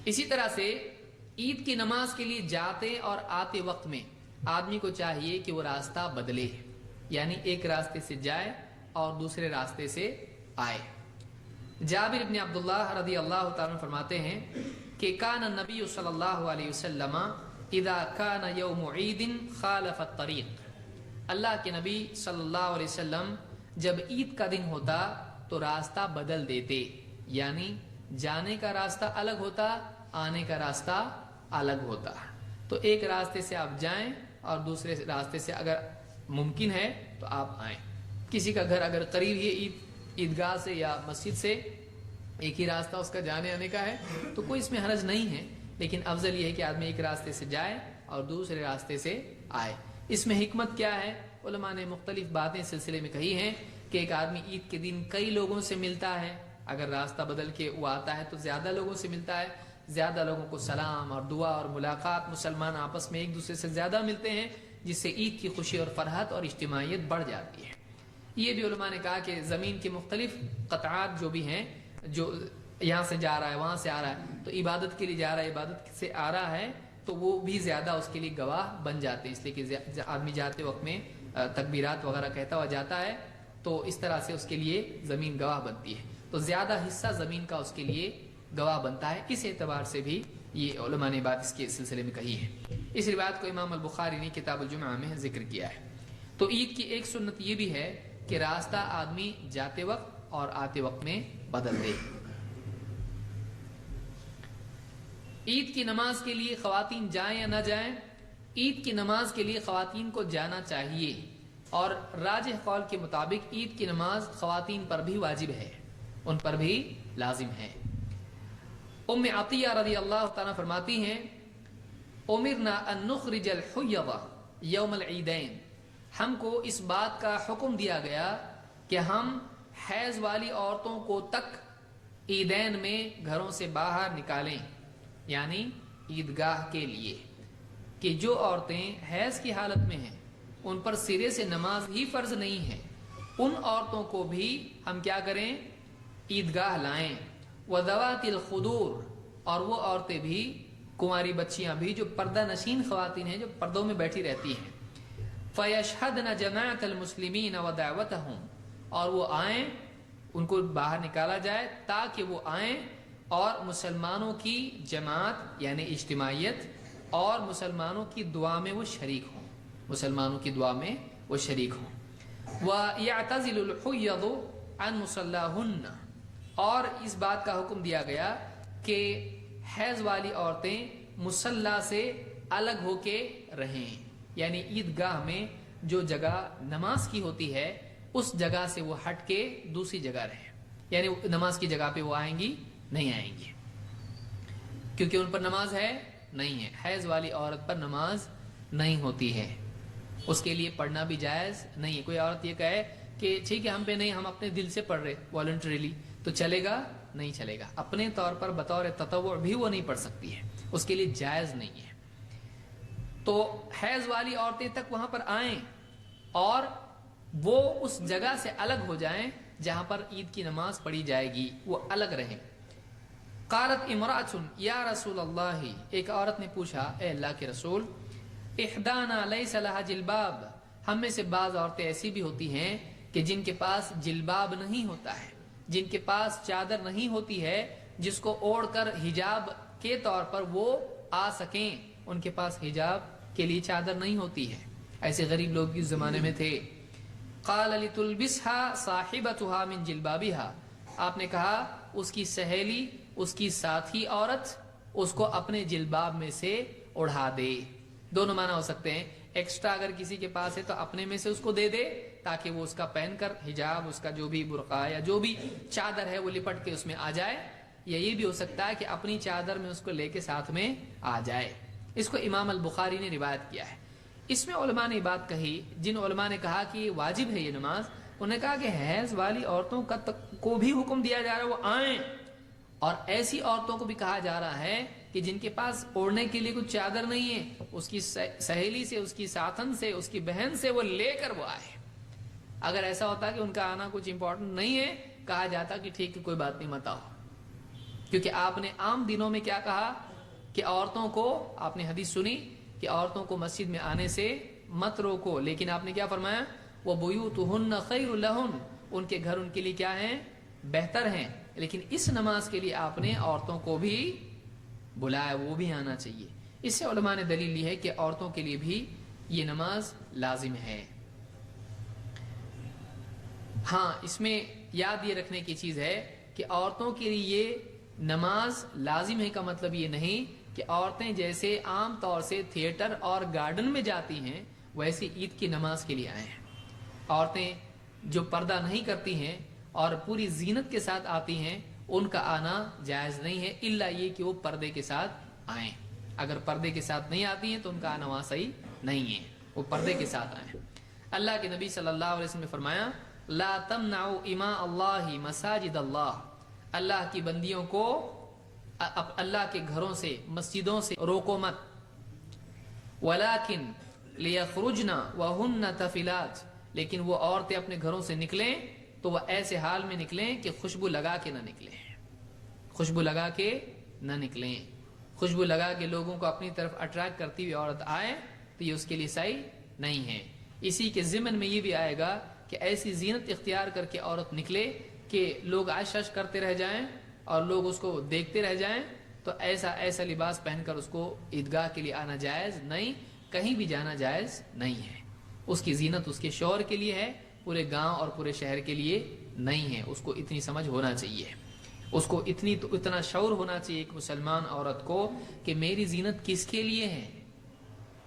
اسی طرح سے عید کی نماز کے لیے جاتے اور آتے وقت میں آدمی کو چاہیے کہ وہ راستہ بدلے، یعنی ایک راستے سے جائے اور دوسرے راستے سے آئے۔ جابر بن عبداللہ رضی اللہ تعالیٰ عنہ فرماتے ہیں کہ کان النبی صلی اللہ علیہ وسلم اذا کان یوم عید خالف الطریق، اللہ کے نبی صلی اللہ علیہ وسلم جب عید کا دن ہوتا تو راستہ بدل دیتے، یعنی جانے کا راستہ الگ ہوتا، آنے کا راستہ الگ ہوتا۔ تو ایک راستے سے آپ جائیں اور دوسرے راستے سے اگر ممکن ہے تو آپ آئیں۔ کسی کا گھر اگر قریب ہی عیدگاہ سے یا مسجد سے ایک ہی راستہ اس کا جانے آنے کا ہے تو کوئی اس میں حرج نہیں ہے، لیکن افضل یہ ہے کہ آدمی ایک راستے سے جائے اور دوسرے راستے سے آئے۔ اس میں حکمت کیا ہے؟ علماء نے مختلف باتیں سلسلے میں کہی ہیں کہ ایک آدمی عید کے دن کئی لوگوں سے ملتا ہے، اگر راستہ بدل کے وہ آتا ہے تو زیادہ لوگوں سے ملتا ہے، زیادہ لوگوں کو سلام اور دعا اور ملاقات، مسلمان آپس میں ایک دوسرے سے زیادہ ملتے ہیں، جس سے عید کی خوشی اور فرحت اور اجتماعیت بڑھ جاتی ہے۔ یہ بھی علماء نے کہا کہ زمین کے مختلف قطعات جو بھی ہیں، جو یہاں سے جا رہا ہے وہاں سے آ رہا ہے، تو عبادت کے لیے جا رہا ہے، عبادت سے آ رہا ہے، تو وہ بھی زیادہ اس کے لیے گواہ بن جاتے ہیں، اس لیے کہ آدمی جاتے وقت میں تکبیرات وغیرہ کہتا ہوا جاتا ہے، تو اس طرح سے اس کے لیے زمین گواہ بنتی ہے، تو زیادہ حصہ زمین کا اس کے لیے گواہ بنتا ہے۔ اس اعتبار سے بھی یہ علماء نے بات اس کے سلسلے میں کہی ہے۔ اس روایت کو امام البخاری نے کتاب الجمعہ میں ذکر کیا ہے۔ تو عید کی ایک سنت یہ بھی ہے کہ راستہ آدمی جاتے وقت اور آتے وقت میں بدل دے۔ عید کی نماز کے لیے خواتین جائیں یا نہ جائیں؟ عید کی نماز کے لیے خواتین کو جانا چاہیے، اور راجح قول کے مطابق عید کی نماز خواتین پر بھی واجب ہے، ان پر بھی لازم ہے۔ ام عطیہ رضی اللہ تعالیٰ فرماتی ہیں امرنا ان نخرج الحیض یوم العیدین، ہم کو اس بات کا حکم دیا گیا کہ ہم حیض والی عورتوں کو تک عیدین میں گھروں سے باہر نکالیں، یعنی عیدگاہ کے لیے، کہ جو عورتیں حیض کی حالت میں ہیں ان پر سرے سے نماز ہی فرض نہیں ہے، ان عورتوں کو بھی ہم کیا کریں؟ عیدگاہ لائیں۔ وذوات الخدور، اور وہ عورتیں بھی، کنواری بچیاں بھی جو پردہ نشین خواتین ہیں، جو پردوں میں بیٹھی رہتی ہیں، فیشہدن جماعت المسلمین ودعوتہم، اور وہ آئیں، ان کو باہر نکالا جائے تاکہ وہ آئیں اور مسلمانوں کی جماعت یعنی اجتماعیت اور مسلمانوں کی دعا میں وہ شریک ہوں، مسلمانوں کی دعا میں وہ شریک ہوں۔ وَيَعْتَزِلُ الْحُيَّضُ عَنْ مُصَلَّاهُنَّ، اور اس بات کا حکم دیا گیا کہ حیض والی عورتیں مصلی سے الگ ہو کے رہیں، یعنی عیدگاہ میں جو جگہ نماز کی ہوتی ہے اس جگہ سے وہ ہٹ کے دوسری جگہ رہیں، یعنی نماز کی جگہ پہ وہ آئیں گی نہیں آئیں گی، کیونکہ ان پر نماز ہے نہیں ہے، حیض والی عورت پر نماز نہیں ہوتی ہے، اس کے لیے پڑھنا بھی جائز نہیں ہے۔ کوئی عورت یہ کہے کہ ٹھیک ہے ہم پہ نہیں، ہم اپنے دل سے پڑھ رہے والنٹریلی، تو چلے گا؟ نہیں چلے گا، اپنے طور پر بطور تطوع بھی وہ نہیں پڑھ سکتی ہے، اس کے لیے جائز نہیں ہے۔ تو حیض والی عورتیں تک وہاں پر آئیں اور وہ اس جگہ سے الگ ہو جائیں جہاں پر عید کی نماز پڑھی جائے گی، وہ الگ رہیں۔ قالت امرأۃ یا رسول اللہ، ایک عورت نے پوچھا اے اللہ کے رسول، احدانا لیس لها جلباب، ہم میں سے بعض عورتیں ایسی بھی ہوتی ہیں کہ جن کے پاس جلباب نہیں ہوتا ہے، جن کے پاس چادر نہیں ہوتی ہے جس کو اوڑھ کر حجاب کے طور پر وہ آ سکیں، ان کے پاس حجاب کے لیے چادر نہیں ہوتی ہے، ایسے غریب لوگ اس زمانے میں تھے۔ قال لتلبسها صاحبتها من جلبابها، آپ نے کہا اس کی سہیلی، اس کی ساتھی عورت اس کو اپنے جلباب میں سے اڑھا دے۔ دونوں معنی ہو سکتے ہیں، ایکسٹرا اگر کسی کے پاس ہے تو اپنے میں سے اس کو دے دے تاکہ وہ اس کا پہن کر حجاب، اس کا جو بھی برقع یا جو بھی چادر ہے وہ لپٹ کے اس میں آ جائے، یا یہ بھی ہو سکتا ہے کہ اپنی چادر میں اس کو لے کے ساتھ میں آ جائے۔ اس کو امام البخاری نے روایت کیا ہے۔ اس میں علماء نے بات کہی، جن علماء نے کہا کہ واجب ہے یہ نماز، انہوں نے کہا کہ حیض والی عورتوں کو بھی حکم دیا جا رہا ہے وہ آئیں، اور ایسی عورتوں کو بھی کہا جا رہا ہے کہ جن کے پاس اوڑھنے کے لیے کچھ چادر نہیں ہے، اس کی سہیلی سے، اس کی ساتھن سے، اس کی بہن سے وہ لے کر وہ آئے۔ اگر ایسا ہوتا کہ ان کا آنا کچھ امپورٹنٹ نہیں ہے، کہا جاتا کہ ٹھیک ہے کوئی بات نہیں مت آؤ، کیونکہ آپ نے عام دنوں میں کیا کہا کہ عورتوں کو، آپ نے حدیث سنی کہ عورتوں کو مسجد میں آنے سے مت روکو، لیکن آپ نے کیا فرمایا؟ وَبُيُوتُهُنَّ خَيْرٌ لَهُنَّ، ان کے گھر ان کے لیے کیا ہیں؟ بہتر ہیں۔ لیکن اس نماز کے لیے آپ نے عورتوں کو بھی بلایا، وہ بھی آنا چاہیے۔ اس سے علماء نے دلیل لی ہے کہ عورتوں کے لیے بھی یہ نماز لازم ہے۔ ہاں، اس میں یاد یہ رکھنے کی چیز ہے کہ عورتوں کے لیے یہ نماز لازم ہے کا مطلب یہ نہیں کہ عورتیں جیسے عام طور سے تھیٹر اور گارڈن میں جاتی ہیں ویسے عید کی نماز کے لیے آئیں۔ عورتیں جو پردہ نہیں کرتی ہیں اور پوری زینت کے ساتھ آتی ہیں ان کا آنا جائز نہیں ہے، الا یہ کہ وہ پردے کے ساتھ آئیں۔ اگر پردے کے ساتھ نہیں آتی ہیں تو ان کا آنا وہاں صحیح نہیں ہے، وہ پردے کے ساتھ آئیں۔ اللہ کے نبی صلی اللہ علیہ وسلم نے فرمایا لا تمنعوا اماء اللہ مساجد اللہ، اللہ کی بندیوں کو اللہ کے گھروں سے، مسجدوں سے روکو مت۔ ولیکن لیخرجن وہن تفلات، لیکن وہ عورتیں اپنے گھروں سے نکلیں تو وہ ایسے حال میں نکلیں کہ خوشبو لگا کے نہ نکلیں، خوشبو لگا کے نہ نکلیں۔ خوشبو لگا کے لوگوں کو اپنی طرف اٹریکٹ کرتی ہوئی عورت آئے تو یہ اس کے لیے صحیح نہیں ہے۔ اسی کے ضمن میں یہ بھی آئے گا کہ ایسی زینت اختیار کر کے عورت نکلے کہ لوگ عش عش کرتے رہ جائیں اور لوگ اس کو دیکھتے رہ جائیں، تو ایسا لباس پہن کر اس کو عیدگاہ کے لیے آنا جائز نہیں، کہیں بھی جانا جائز نہیں ہے۔ اس کی زینت اس کے شوہر کے لیے ہے، پورے گاؤں اور پورے شہر کے لیے نہیں ہے۔ اس کو اتنی سمجھ ہونا چاہیے، اس کو اتنا شعور ہونا چاہیے ایک مسلمان عورت کو کہ میری زینت کس کے لیے ہے۔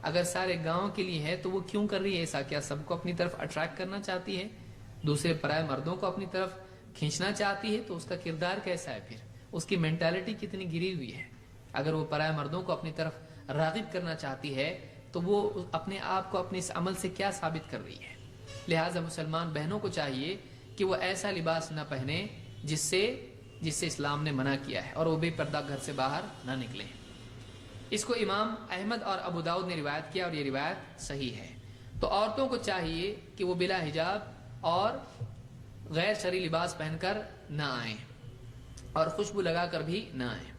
اگر سارے گاؤں کے لیے ہے تو وہ کیوں کر رہی ہے ایسا؟ کیا سب کو اپنی طرف اٹریکٹ کرنا چاہتی ہے؟ دوسرے پرائے مردوں کو اپنی طرف کھینچنا چاہتی ہے؟ تو اس کا کردار کیسا ہے؟ پھر اس کی مینٹالٹی کتنی گری ہوئی ہے؟ اگر وہ پرائے مردوں کو اپنی طرف راغب کرنا چاہتی ہے تو وہ اپنے آپ کو اپنے اس عمل سے کیا ثابت کر رہی ہے؟ لہٰذا مسلمان بہنوں کو چاہیے کہ وہ ایسا لباس نہ پہنے جس سے اسلام نے منع کیا ہے، اور وہ بے پردہ گھر سے باہر نہ نکلیں۔ اس کو امام احمد اور ابو داؤد نے روایت کیا اور یہ روایت صحیح ہے۔ تو عورتوں کو چاہیے کہ وہ بلا حجاب اور غیر شرعی لباس پہن کر نہ آئیں اور خوشبو لگا کر بھی نہ آئیں،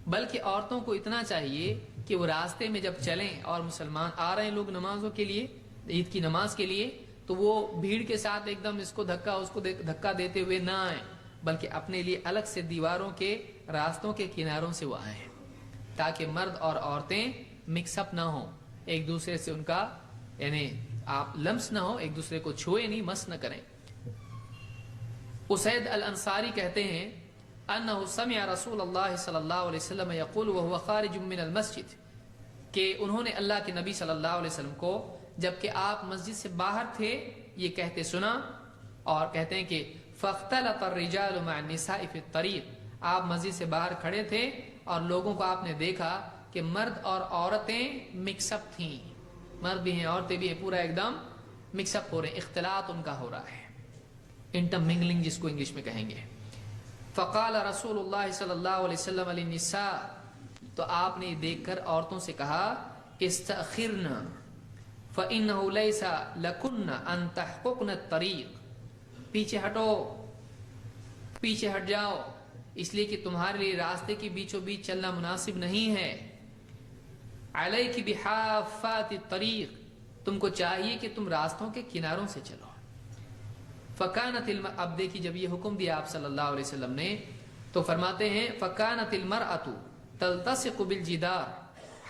بلکہ عورتوں کو اتنا چاہیے کہ وہ راستے میں جب چلیں اور مسلمان آ رہے ہیں لوگ نمازوں کے لیے، عید کی نماز کے لیے، تو وہ بھیڑ کے ساتھ ایک دم اس کو دھکا دیتے ہوئے نہ آئیں، بلکہ اپنے لیے الگ سے دیواروں کے راستوں کے کناروں سے وہ آئیں، تاکہ مرد اور عورتیں مکس اپ نہ ہوں، ایک دوسرے سے ان کا یعنی آپ لمس نہ ہو، ایک دوسرے کو چھوئے نہیں، مس نہ کریں۔ اسید الانصاری کہتے ہیں انہ سمع رسول اللہ صلی اللہ علیہ وسلم یقول وهو خارج من المسجد، کہ انہوں نے اللہ کے نبی صلی اللہ علیہ وسلم کو جبکہ آپ مسجد سے باہر تھے یہ کہتے سنا، اور کہتے ہیں کہ فاختلط الرجال مع النساء في الطريق، آپ مسجد سے باہر کھڑے تھے اور لوگوں کو آپ نے دیکھا کہ مرد اور عورتیں مکس اپ تھیں، مرد بھی ہیں عورتیں بھی ہیں، پورا ایک دم مکس اپ ہو رہے ہیں، اختلاط ان کا ہو رہا ہے، انٹرمنگلنگ جس کو انگلش میں کہیں گے۔ فقال رسول اللہ صلی اللہ علیہ وسلم للنساء، تو آپ نے دیکھ کر عورتوں سے کہا استأخرن فإنه ليس لكن أن تحققن الطريق، پیچھے ہٹو، پیچھے ہٹ جاؤ، اس لیے کہ تمہارے لیے راستے کے بیچوں بیچ چلنا مناسب نہیں ہے۔ علیک بحافات الطریق، تم کو چاہیے کہ تم راستوں کے کناروں سے چلو۔ فکانت اب دیکھیے جب یہ حکم دیا آپ صلی اللہ علیہ وسلم نے تو فرماتے ہیں فکانت المرأة تلتصق بالجدار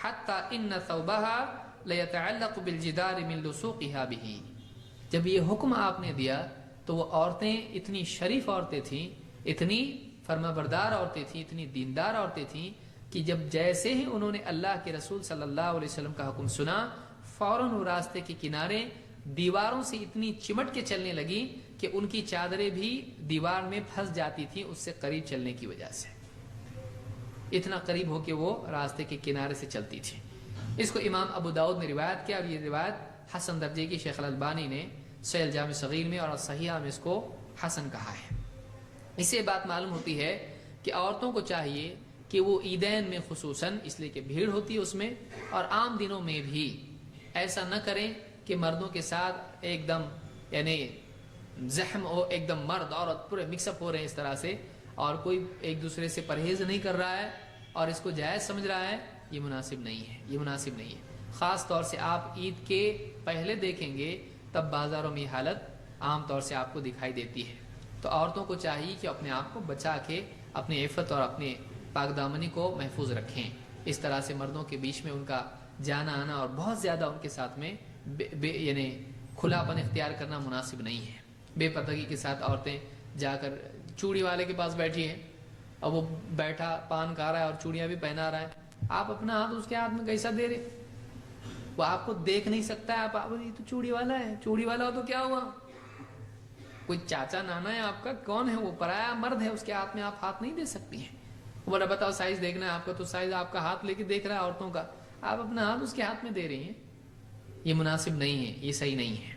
حتى ان ثوبها لیتعلق بالجدار من لصوقها به، جب یہ حکم آپ نے دیا تو وہ عورتیں اتنی شریف عورتیں تھیں، اتنی فرما بردار عورتیں تھیں، اتنی دیندار عورتیں تھیں کہ جب جیسے ہی انہوں نے اللہ کے رسول صلی اللہ علیہ وسلم کا حکم سنا فوراً وہ راستے کے کنارے دیواروں سے اتنی چمٹ کے چلنے لگی کہ ان کی چادریں بھی دیوار میں پھنس جاتی تھیں اس سے قریب چلنے کی وجہ سے، اتنا قریب ہو کے وہ راستے کے کنارے سے چلتی تھی۔ اس کو امام ابو داؤد نے روایت کیا اور یہ روایت حسن درجے کی شیخ الالبانی نے صحیح الجامع صغیر میں اور صحیحہ میں اس کو حسن کہا ہے۔ اس سے بات معلوم ہوتی ہے کہ عورتوں کو چاہیے کہ وہ عیدین میں خصوصاً اس لیے کہ بھیڑ ہوتی ہے اس میں، اور عام دنوں میں بھی ایسا نہ کریں کہ مردوں کے ساتھ ایک دم یعنی زحم ہو، ایک دم مرد عورت پورے مکس اپ ہو رہے ہیں اس طرح سے، اور کوئی ایک دوسرے سے پرہیز نہیں کر رہا ہے اور اس کو جائز سمجھ رہا ہے، یہ مناسب نہیں ہے، یہ مناسب نہیں ہے۔ خاص طور سے آپ عید کے پہلے دیکھیں گے تب بازاروں میں یہ حالت عام طور سے آپ کو دکھائی دیتی ہے۔ تو عورتوں کو چاہیے کہ اپنے آپ کو بچا کے اپنی عفت اور اپنے پاک دامنی کو محفوظ رکھیں۔ اس طرح سے مردوں کے بیچ میں ان کا جانا آنا اور بہت زیادہ ان کے ساتھ میں یعنی کھلا پن اختیار کرنا مناسب نہیں ہے۔ بے پردگی کے ساتھ عورتیں جا کر چوڑی والے کے پاس بیٹھی ہیں اور وہ بیٹھا پان کھا رہا ہے اور چوڑیاں بھی پہنا رہا ہے، آپ اپنا ہاتھ اس کے ہاتھ میں کیسا دے رہے؟ وہ آپ کو دیکھ نہیں سکتا ہے، آپ یہ تو چوڑی والا ہے، چوڑی والا ہو تو کیا ہوا؟ کوئی چاچا نانا ہے آپ کا، کون ہے وہ؟ پرایا مرد ہے، اس کے ہاتھ میں آپ ہاتھ نہیں دے سکتی ہیں۔ بولا بتاؤ سائز دیکھنا ہے آپ کا، تو سائز آپ کا ہاتھ لے کے دیکھ رہا ہے عورتوں کا، آپ اپنا ہاتھ اس کے ہاتھ میں دے رہی ہیں، یہ مناسب نہیں ہے، یہ صحیح نہیں ہے۔